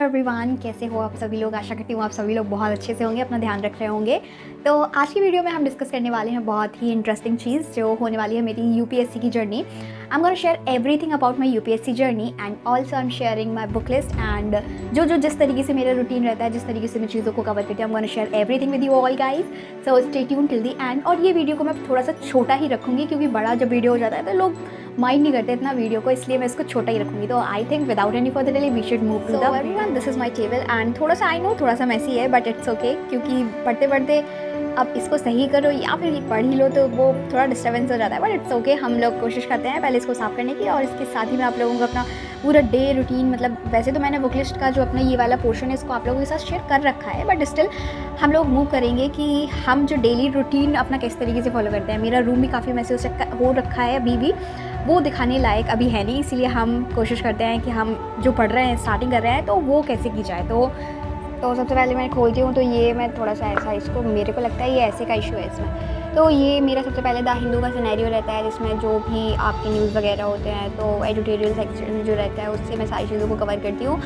Everyone, कैसे हो आप सभी लोग। आशा करती हूँ आप सभी लोग बहुत अच्छे से होंगे, अपना ध्यान रख रहे होंगे। तो आज की वीडियो में हम डिस्कस करने वाले हैं बहुत ही इंटरेस्टिंग चीज़ जो होने वाली है मेरी यूपीएससी की journey. I am gonna share everything about my UPSC journey and also I am sharing my book list and जो जिस तरीके से मेरा रूटीन रहता है, जिस तरीके से मैं चीज़ों को कवर करती हूँ। I am gonna share everything with you all guys, so stay tune till the end. और ये वीडियो को मैं थोड़ा सा छोटा ही रखूँगी क्योंकि बड़ा जब वीडियो हो जाता है तो लोग माइंड नहीं करते इतना वीडियो को, इसलिए मैं इसको छोटा ही रखूँगी। तो I think without any further delay we should move to the everyone, this is my table and थोड़ा सा आई नो थोड़ा सा मैसी है बट इट्स ओके, क्योंकि पढ़ते पढ़ते अब इसको सही करो या फिर पढ़ ही लो तो वो थोड़ा डिस्टर्बेंस हो जाता है, बट इट्स ओके। हम लोग कोशिश करते हैं पहले इसको साफ़ करने की, और इसके साथ ही मैं आप लोगों को अपना पूरा डे रूटीन, मतलब वैसे तो मैंने बुक लिस्ट का जो अपना ये वाला पोर्शन है इसको आप लोगों के साथ शेयर कर रखा है, बट स्टिल हम लोग मूव करेंगे कि हम जो डेली रूटीन अपना किस तरीके से फॉलो करते हैं। मेरा रूम भी काफ़ी मैसे हो रखा है अभी भी, वो दिखाने लायक अभी है नहीं, इसीलिए हम कोशिश करते हैं कि हम जो पढ़ रहे हैं, स्टार्टिंग कर रहे हैं, तो वो कैसे की जाए। तो सबसे पहले मैं खोलती हूँ तो ये मैं थोड़ा सा ऐसा, इसको मेरे को लगता है ये ऐसे का इशू है इसमें। तो ये मेरा सबसे पहले द हिंदू का सिनेरियो रहता है जिसमें जो भी आपके न्यूज़ वगैरह होते हैं, तो एडिटोरियल सेक्शन जो रहता है उससे मैं सारी चीज़ों को कवर करती हूँ।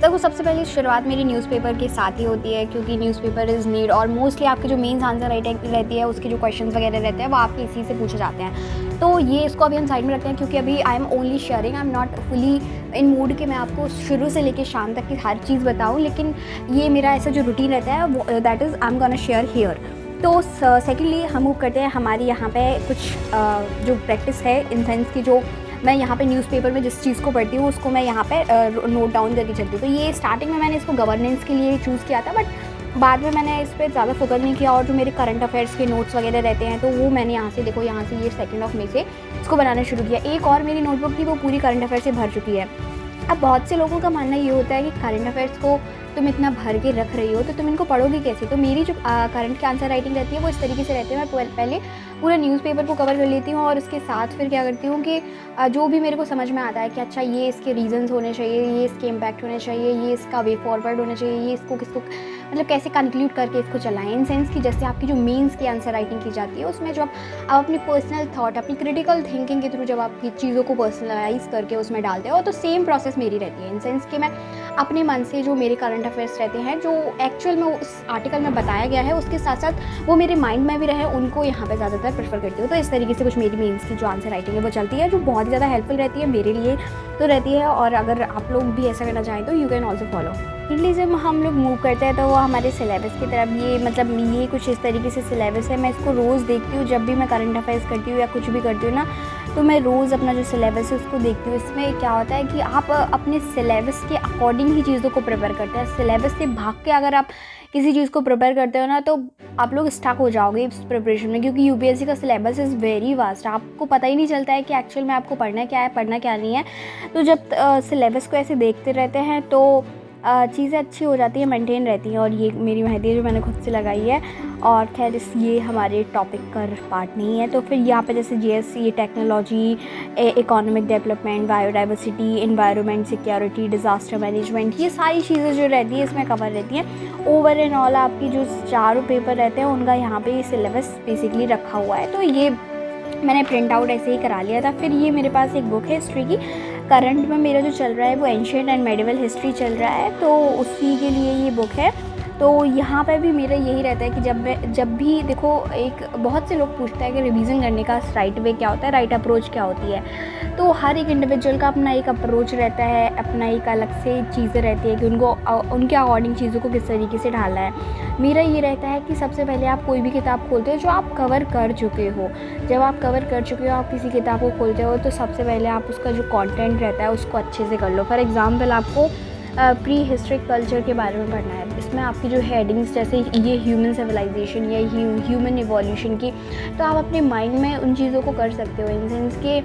तो वो सबसे पहले शुरुआत मेरी न्यूज़पेपर के साथ ही होती है, क्योंकि न्यूज़पेपर इज़ नीड, और मोस्टली आपके जो मेंस आंसर राइटिंग रहती है उसके जो क्वेश्चंस वगैरह रहते हैं वो आपके इसी से पूछे जाते हैं। तो ये इसको अभी हम साइड में रखते हैं क्योंकि अभी I am only sharing, I am not fully in mood कि मैं आपको शुरू से लेकर शाम तक की हर चीज़ बताऊँ, लेकिन ये मेरा ऐसा जो रूटीन रहता है वो that is I am gonna share here. तो सेकेंडली हम मूव करते हैं हमारी यहाँ पे कुछ जो प्रैक्टिस है इन सेंस की, जो मैं यहाँ पे न्यूज़पेपर में जिस चीज़ को पढ़ती हूँ उसको मैं यहाँ पे नोट डाउन करके चलती हूँ। तो ये स्टार्टिंग में मैंने इसको गवर्नेंस के लिए चूज़ किया था, बट बाद में मैंने इस पर ज़्यादा फोकस नहीं किया, और जो मेरे करंट अफेयर्स के नोट्स वगैरह रहते हैं तो वो मैंने यहाँ से देखो, यहाँ से ये 2 मई से इसको बनाना शुरू किया। एक और मेरी नोटबुक थी वो पूरी करंट अफेयर से भर चुकी है। अब बहुत से लोगों का मानना ये होता है कि करंट अफेयर्स को तुम इतना भर के रख रही हो तो तुम इनको पढ़ोगी कैसे। तो मेरी जो करंट की आंसर राइटिंग रहती है वो इस तरीके से रहती है, मैं पहले पूरा न्यूज़पेपर को कवर कर लेती हूँ, और उसके साथ फिर क्या करती हूँ कि जो भी मेरे को समझ में आता है कि अच्छा ये इसके रीजंस होने चाहिए, ये इसके इम्पैक्ट होने चाहिए, ये इसका वे फॉरवर्ड होना चाहिए, ये इसको किसको मतलब कैसे कंक्लूड करके इसको चलाएं, इन सेंस कि जैसे आपकी जो मेंस की आंसर राइटिंग की जाती है उसमें जो आप अपनी पर्सनल थॉट, अपनी क्रिटिकल थिंकिंग के थ्रू जब आपकी चीज़ों को पर्सनलाइज करके उसमें डालते हो, तो सेम प्रोसेस मेरी रहती है, इन सेंस कि मैं अपने मन से जो मेरे करंट अफेयर्स रहते हैं जो एक्चुअल में उस आर्टिकल में बताया गया है उसके साथ साथ वो मेरे माइंड में भी रहे, उनको यहाँ पे ज़्यादातर प्रेफर करती हूँ। तो इस तरीके से कुछ मेरी मेंस की जो आंसर राइटिंग है वो चलती है, जो बहुत ही ज़्यादा हेल्पफुल रहती है मेरे लिए तो रहती है, और अगर आप लोग भी ऐसा करना चाहें तो यू कैन ऑल्सो फॉलो। इसीलिए जब हम लोग मूव करते हैं तो वो हमारे सिलेबस की तरफ, ये मतलब ये कुछ इस तरीके से सिलेबस है। मैं इसको रोज़ देखती हूँ जब भी मैं करंट अफेयर्स करती हूँ या कुछ भी करती हूँ ना, तो मैं रोज़ अपना जो सिलेबस है उसको देखती हूँ। इसमें क्या होता है कि आप अपने सिलेबस के अकॉर्डिंग ही चीज़ों को प्रिपेयर करते हैं। सिलेबस से भाग के अगर आप किसी चीज़ को प्रिपेयर करते हो ना तो आप लोग स्टक हो जाओगे इस प्रिपरेशन में, क्योंकि यूपीएससी का सिलेबस इज़ वेरी वास्ट, आपको पता ही नहीं चलता है कि एक्चुअल में आपको पढ़ना क्या है, पढ़ना क्या नहीं है। तो जब सिलेबस को ऐसे देखते रहते हैं तो चीज़ें अच्छी हो जाती हैं, मेंटेन रहती हैं। और ये मेरी मेहंदी है जो मैंने खुद से लगाई है, और खैर ये हमारे टॉपिक का पार्ट नहीं है। तो फिर यहाँ पे जैसे जीएस, ये technology, economic development, biodiversity, environment, security, disaster management, ये सारी चीज़ें जो रहती है इसमें कवर रहती हैं। ओवर एंड ऑल आपकी जो 4 पेपर रहते हैं उनका यहाँ पे सिलेबस बेसिकली रखा हुआ है। तो ये मैंने प्रिंट आउट ऐसे ही करा लिया था। फिर ये मेरे पास एक बुक है हिस्ट्री की, करंट में मेरा जो चल रहा है वो एंशिएंट एंड मेडिवल हिस्ट्री चल रहा है, तो उसी के लिए ये बुक है। तो यहाँ पे भी मेरा यही रहता है कि जब भी देखो, एक बहुत से लोग पूछते हैं कि रिवीजन करने का राइट वे क्या होता है, राइट अप्रोच क्या होती है। तो हर एक इंडिविजुअल का अपना एक अप्रोच रहता है, अपना एक अलग से चीज़ें रहती है कि उनको उनके अकॉर्डिंग चीज़ों को किस तरीके से ढालना है। मेरा ये रहता है कि सबसे पहले आप कोई भी किताब खोलते हो जो आप कवर कर चुके हो, जब आप कवर कर चुके हो, आप किसी किताब को खोलते हो तो सबसे पहले आप उसका जो कंटेंट रहता है उसको अच्छे से कर लो। फॉर एग्ज़ाम्पल आपको प्री हिस्ट्रिक कल्चर के बारे में पढ़ना है, इसमें आपकी जो हेडिंग्स जैसे ये ह्यूमन सिविलाइजेशन या ह्यूमन इवोल्यूशन की, तो आप अपने माइंड में उन चीज़ों को कर सकते हो, इन सेंस के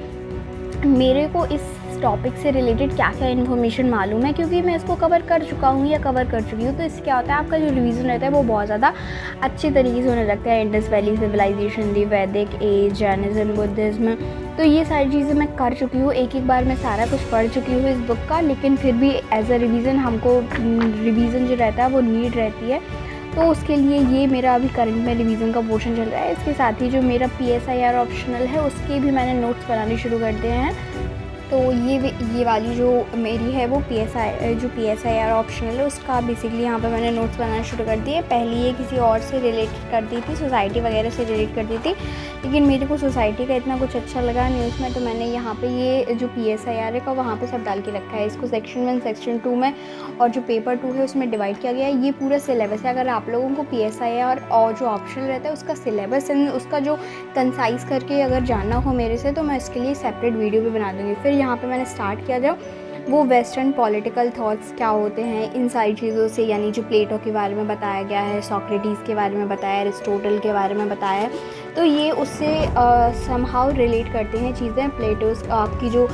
मेरे को इस टॉपिक से रिलेटेड क्या क्या इन्फॉर्मेशन मालूम है, क्योंकि मैं इसको कवर कर चुका हूँ या कवर कर चुकी हूँ। तो इससे क्या होता है, आपका जो रिवीजन रहता है वो बहुत ज़्यादा अच्छे तरीके से होने लगता है। इंडस वैली सिविलाइजेशन, दी वैदिक एज, जैनिज्म, बुद्धिज्म, तो ये सारी चीज़ें मैं कर चुकी हूँ। एक बार मैं सारा कुछ पढ़ चुकी हूँ इस बुक का, लेकिन फिर भी एज अ रिवीजन हमको रिवीजन जो रहता है वो नीड रहती है। तो उसके लिए ये मेरा अभी करंट में रिवीजन का पोर्शन चल रहा है। इसके साथ ही जो मेरा PSIR ऑप्शनल है उसके भी मैंने नोट्स बनाने शुरू कर दिए हैं। तो ये वाली जो मेरी है वो PSIR ऑप्शनल है, उसका बेसिकली यहाँ पे मैंने नोट्स बनाना शुरू कर दिए। पहले ये किसी और से रिलेट कर दी थी, सोसाइटी वगैरह से रिलेट कर दी थी, लेकिन मेरे को सोसाइटी का इतना कुछ अच्छा लगा नहीं उसमें, तो मैंने यहाँ पे ये जो PSIR है का वहाँ पे सब डाल के रखा है। इसको सेक्शन 1 सेक्शन 2 में और जो पेपर 2 है उसमें डिवाइड किया गया है। ये पूरा सिलेबस है। अगर आप लोगों को PSIR और जो ऑप्शनल रहता है उसका सिलेबस एंड उसका जो कंसाइज करके अगर जानना हो मेरे से, तो मैं इसके लिए सेपरेट वीडियो भी बना दूँगी। फिर यहाँ पे मैंने स्टार्ट किया जो वो वेस्टर्न पॉलिटिकल थॉट्स क्या होते हैं इन सारी चीज़ों से, यानी जो प्लेटो के बारे में बताया गया है, सोक्रेटिस के बारे में बताया है, एरिस्टोटल के बारे में बताया है, तो ये उससे समहाउ रिलेट करते हैं चीज़ें। प्लेटोस आपकी जो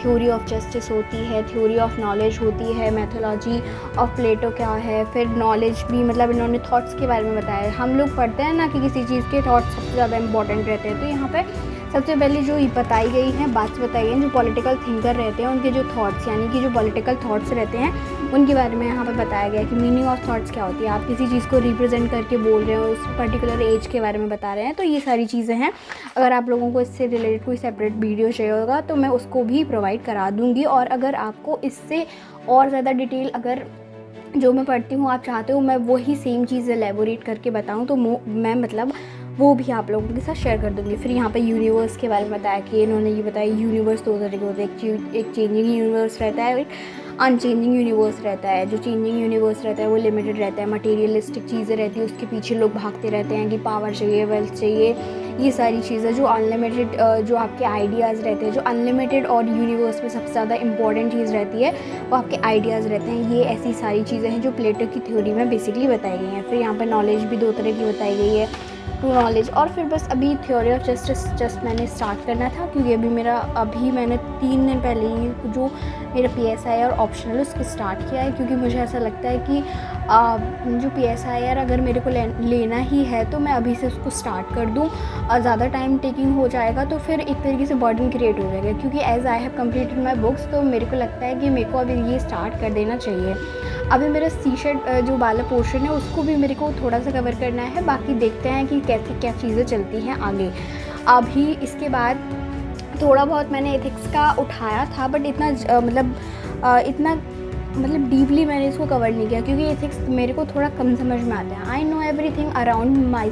थ्योरी ऑफ जस्टिस होती है, थ्योरी ऑफ नॉलेज होती है, मैथोलॉजी ऑफ प्लेटो क्या है, फिर नॉलेज भी मतलब इन्होंने थॉट्स के बारे में बताया है। हम लोग पढ़ते हैं ना कि किसी चीज़ के थॉट्स सबसे ज़्यादा इंपॉर्टेंट रहते हैं, तो यहाँ पे सबसे पहले जो बताई गई हैं बात बताई हैं जो पॉलिटिकल थिंकर रहते हैं उनके जो थॉट्स, यानी कि जो पॉलिटिकल थॉट्स रहते हैं उनके बारे में यहाँ पे बताया गया है कि मीनिंग ऑफ थॉट्स क्या होती है। आप किसी चीज़ को रिप्रेजेंट करके बोल रहे हो, उस पर्टिकुलर एज के बारे में बता रहे हैं, तो ये सारी चीज़ें हैं। अगर आप लोगों को इससे रिलेटेड कोई सेपरेट वीडियो चाहिए होगा तो मैं उसको भी प्रोवाइड करा दूँगी। और अगर आपको इससे और ज़्यादा डिटेल अगर जो मैं पढ़ती हूँ आप चाहते हो मैं वही सेम चीज़ एलेबोरेट करके बताऊँ, तो मैं मतलब वो भी आप लोगों के साथ शेयर कर दूँगी। फिर यहाँ पे यूनिवर्स के बारे में बताया कि इन्होंने ये बताया यूनिवर्स दो तरह के होते हैं, एक चेंजिंग यूनिवर्स रहता है, एक अनचेंजिंग यूनिवर्स रहता है। जो चेंजिंग यूनिवर्स रहता है वो लिमिटेड रहता है, मटेरियलिस्टिक चीज़ें रहती है, उसके पीछे लोग भागते रहते हैं कि पावर चाहिए, वेल्थ चाहिए, ये सारी चीज़ें। जो अनलिमिटेड जो आपके आइडियाज़ रहते हैं, जो अनलिमिटेड और यूनिवर्स में सबसे ज़्यादा इंपॉर्टेंट चीज़ रहती है वो आपके आइडियाज़ रहते हैं। ये ऐसी सारी चीज़ें हैं जो प्लेटो की थ्योरी में बेसिकली बताई गई हैं। फिर यहाँ पर नॉलेज भी दो तरह की बताई गई है, ट्रू नॉलेज, और फिर बस अभी थ्योरी ऑफ जस्टिस जस्ट मैंने स्टार्ट करना था क्योंकि अभी मैंने 3 दिन पहले ही जो मेरा PSIR ऑप्शनल उसको स्टार्ट किया है, क्योंकि मुझे ऐसा लगता है कि जो PSIR अगर मेरे को लेना ही है तो मैं अभी से उसको स्टार्ट कर दूं, और ज़्यादा टाइम टेकिंग हो जाएगा तो फिर एक तरीके से बर्डन क्रिएट हो जाएगा। क्योंकि as I have completed my books, तो मेरे को लगता है कि मेरे को अभी ये स्टार्ट कर देना चाहिए। अभी मेरा C-शेड जो वाला पोर्शन है उसको भी मेरे को थोड़ा सा कवर करना है, बाकी देखते हैं कि कैसे क्या चीज़ें चलती हैं आगे। अभी इसके बाद थोड़ा बहुत मैंने एथिक्स का उठाया था, बट इतना डीपली मैंने इसको कवर नहीं किया, क्योंकि एथिक्स मेरे को थोड़ा कम समझ में आता है। I know everything around my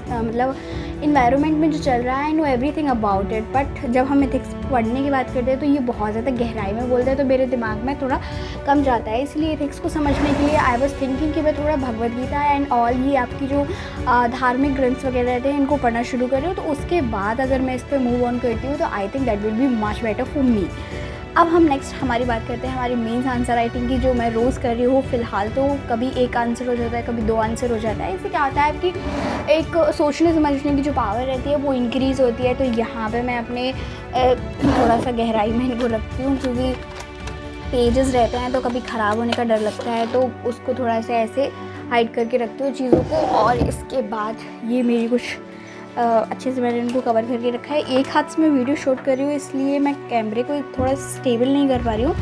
environment में जो चल रहा है, I know everything about it, but जब हम एथिक्स पढ़ने की बात करते हैं तो ये बहुत ज़्यादा गहराई में बोलते हैं, तो मेरे दिमाग में थोड़ा कम जाता है। इसलिए एथिक्स को समझने के लिए आई वॉज थिंकिंग कि मैं थोड़ा भगवद गीता एंड ऑल ये आपकी जो धार्मिक ग्रंथ्स वगैरह रहते हैं इनको पढ़ना शुरू करूँ, तो उसके बाद अगर मैं इस पर मूव ऑन करती हूँ तो I think that will be much better for me. अब हम नेक्स्ट हमारी बात करते हैं हमारी मेंस आंसर राइटिंग की, जो मैं रोज़ कर रही हूँ फ़िलहाल। तो कभी एक आंसर हो जाता है, कभी 2 आंसर हो जाता है। इससे क्या होता है कि एक सोचने समझने की जो पावर रहती है वो इंक्रीज़ होती है। तो यहाँ पे मैं अपने थोड़ा सा गहराई में इनको रखती हूँ, क्योंकि पेजेस रहते हैं तो कभी ख़राब होने का डर लगता है, तो उसको थोड़ा सा ऐसे हाइड करके रखती हूँ चीज़ों को। और इसके बाद ये मेरी कुछ अच्छे से मैंने इनको कवर करके रखा है। एक हाथ से मैं वीडियो शूट कर रही हूँ, इसलिए मैं कैमरे को थोड़ा स्टेबल नहीं कर पा रही हूँ।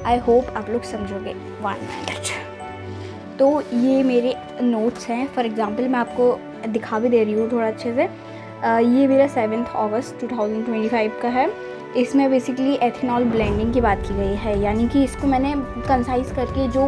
आई होप आप लोग समझोगे। 1 मिनट। तो ये मेरे नोट्स हैं। फॉर एग्ज़ाम्पल मैं आपको दिखा भी दे रही हूँ थोड़ा अच्छे से। ये मेरा 7 अगस्त 2025 का है। इसमें बेसिकली एथेनॉल ब्लेंडिंग की बात की गई है, यानी कि इसको मैंने कंसाइज करके जो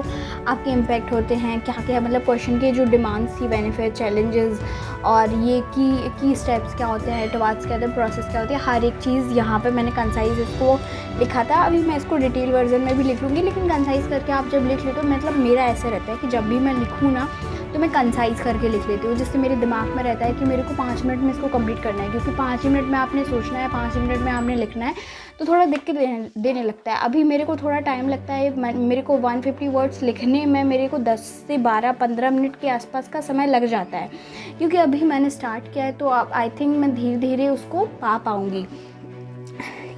आपके इम्पैक्ट होते हैं, क्या क्या मतलब क्वेश्चन के जो डिमांड्स थी, बेनिफिट, चैलेंजेस, और ये की स्टेप्स क्या होते हैं, टुवर्ड्स क्या होते हैं, प्रोसेस क्या होती है, हर एक चीज़ यहाँ पे मैंने कंसाइज इसको लिखा था। अभी मैं इसको डिटेल वर्जन में भी लिख लूँगी, लेकिन कंसाइज करके आप जब लिख लेते हो, मतलब मेरा ऐसा रहता है कि जब भी मैं लिखूँ ना तो मैं कंसाइज करके लिख लेती हूँ, जिससे मेरे दिमाग में रहता है कि मेरे को 5 मिनट में इसको कंप्लीट करना है, क्योंकि 5 ही मिनट में आपने सोचना है, 5 ही मिनट में आपने लिखना है, तो थोड़ा दिक्कत देने लगता है। अभी मेरे को थोड़ा टाइम लगता है, मेरे को 150 वर्ड्स लिखने में मेरे को 10 से 12-15 मिनट के आसपास का समय लग जाता है, क्योंकि अभी मैंने स्टार्ट किया है, तो आई थिंक मैं धीरे धीरे उसको पा पाऊँगी।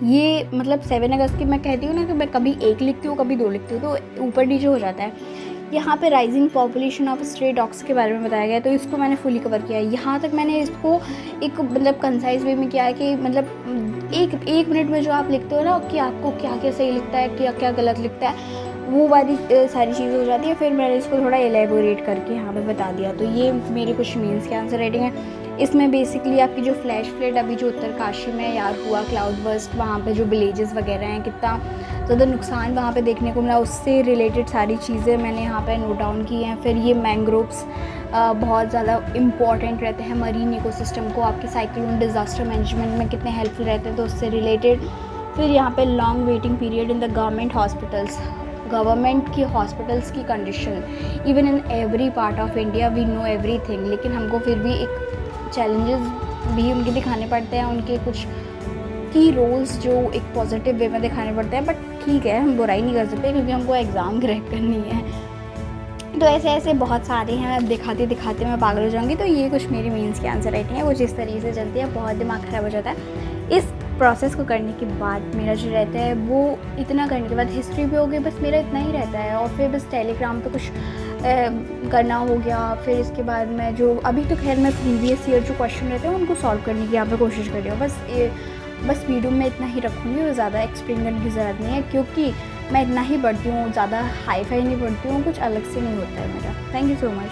ये मतलब 7 अगस्त की मैं कहती हूँ ना कि मैं कभी 1 लिखती हूँ, कभी 2 लिखती हूँ, तो ऊपर नीचे हो जाता है। यहाँ पे rising population of stray dogs के बारे में बताया गया है, तो इसको मैंने फुली कवर किया है। यहाँ तक मैंने इसको एक मतलब कंसाइज वे में किया है कि मतलब एक मिनट में जो आप लिखते हो ना कि आपको क्या क्या सही लिखता है, क्या क्या गलत लिखता है, वो वाली सारी चीज़ें हो जाती है। फिर मैंने इसको थोड़ा एलेबोरेट करके यहाँ पे बता दिया। तो ये मेरे कुछ मीन्स के आंसर राइटिंग है। इसमें बेसिकली आपकी जो फ्लैश फ्लड अभी जो उत्तरकाशी में यार हुआ, क्लाउड बर्स्ट, वहाँ पे जो विलेजेस वगैरह हैं, कितना ज़्यादा नुकसान वहाँ पे देखने को मिला, उससे रिलेटेड सारी चीज़ें मैंने यहाँ पे नोट डाउन की हैं। फिर ये मैंग्रोव्स बहुत ज़्यादा इम्पॉर्टेंट रहते हैं मरीन इकोसिस्टम को, आपके साइक्लोन डिज़ास्टर मैनेजमेंट में कितने हेल्पफुल रहते हैं, तो उससे रिलेटेड। फिर यहाँ पे long waiting period in the government की हॉस्पिटल्स की condition, even in every part of India we know everything, लेकिन हमको फिर भी एक चैलेंजेस भी उनके दिखाने पड़ते हैं, उनके कुछ की रोल्स जो एक पॉजिटिव वे में दिखाने पड़ते हैं। बट ठीक है, हम बुराई नहीं कर सकते क्योंकि हमको एग्ज़ाम क्रैक करनी है। तो ऐसे ऐसे बहुत सारे हैं, अब दिखाते दिखाते मैं पागल हो जाऊँगी। तो ये कुछ मेरी मीन्स की आंसर राइटिंग है, वो जिस तरीके से चलती है बहुत दिमाग ख़राब हो जाता है। इस प्रोसेस को करने के बाद मेरा जो रहता है वो, इतना करने के बाद हिस्ट्री भी हो गई, बस मेरा इतना ही रहता है। और फिर बस टेलीग्राम पे कुछ करना हो गया। फिर इसके बाद मैं जो अभी तो खैर मैं प्रीवियस ईयर जो क्वेश्चन रहते हैं उनको सॉल्व करने की यहाँ पे कोशिश कर रही हूँ। बस वीडियो में इतना ही रखूँगी और ज़्यादा एक्सप्लेन करने की ज़रूरत नहीं है, क्योंकि मैं इतना ही पढ़ती हूँ, ज़्यादा हाई फाई नहीं पढ़ती हूँ, कुछ अलग से नहीं होता है मेरा। Thank you so much.